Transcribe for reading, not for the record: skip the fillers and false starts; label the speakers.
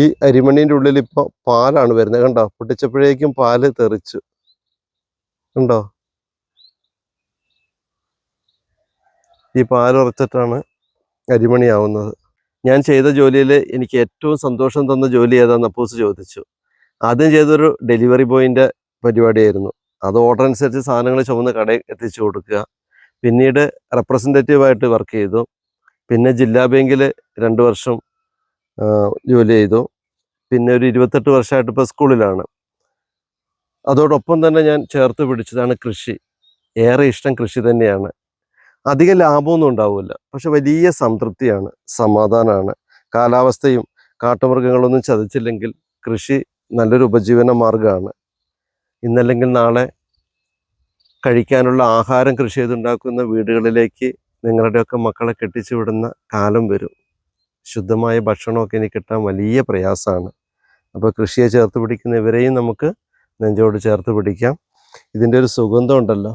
Speaker 1: ഈ അരിമണീൻ്റെ ഉള്ളിൽ ഇപ്പോൾ പാലാണ് വരുന്നത്. കണ്ടോ? പൊട്ടിച്ചപ്പോഴേക്കും പാല് തെറിച്ചു. കണ്ടോ? ഈ പാൽ ഉറച്ചിട്ടാണ് അരിമണിയാവുന്നത്. ഞാൻ ചെയ്ത ജോലിയിൽ എനിക്ക് ഏറ്റവും സന്തോഷം തന്ന ജോലി ഏതാണെന്ന് അപ്പൂസ് ചോദിച്ചു. ആദ്യം ചെയ്തൊരു ഡെലിവറി ബോയിൻ്റെ പരിപാടിയായിരുന്നു. അത് ഓർഡർ അനുസരിച്ച് സാധനങ്ങൾ ചുമന്ന് കടയിൽ എത്തിച്ചു കൊടുക്കുക. പിന്നീട് റെപ്രസെൻറ്റേറ്റീവായിട്ട് വർക്ക് ചെയ്തു. പിന്നെ ജില്ലാ ബാങ്കിൽ 2 വർഷം ജോലി ചെയ്തു. പിന്നെ ഒരു 28 വർഷമായിട്ട് ഇപ്പോൾ സ്കൂളിലാണ്. അതോടൊപ്പം തന്നെ ഞാൻ ചേർത്ത് പിടിച്ചതാണ് കൃഷി. ഏറെ ഇഷ്ടം കൃഷി തന്നെയാണ്. അധികം ലാഭമൊന്നും ഉണ്ടാവില്ല, പക്ഷെ വലിയ സംതൃപ്തിയാണ്, സമാധാനമാണ്. കാലാവസ്ഥയും കാട്ടുമൃഗങ്ങളൊന്നും ചതിച്ചില്ലെങ്കിൽ കൃഷി നല്ലൊരു ഉപജീവന മാർഗ്ഗമാണ്. ഇന്നല്ലെങ്കിൽ നാളെ കഴിക്കാനുള്ള ആഹാരം കൃഷി ചെയ്തുണ്ടാക്കുന്ന വീടുകളിലേക്ക് നിങ്ങളുടെയൊക്കെ മക്കളെ കെട്ടിച്ചു വിടുന്ന കാലം വരും. ശുദ്ധമായ ഭക്ഷണമൊക്കെ ഇനി കിട്ടാൻ വലിയ പ്രയാസമാണ്. അപ്പോൾ കൃഷിയെ ചേർത്ത് പിടിക്കുന്ന ഇവരെയും നമുക്ക് നെഞ്ചോട് ചേർത്ത് പിടിക്കാം. ഇതിൻ്റെ ഒരു സുഗന്ധം ഉണ്ടല്ലോ.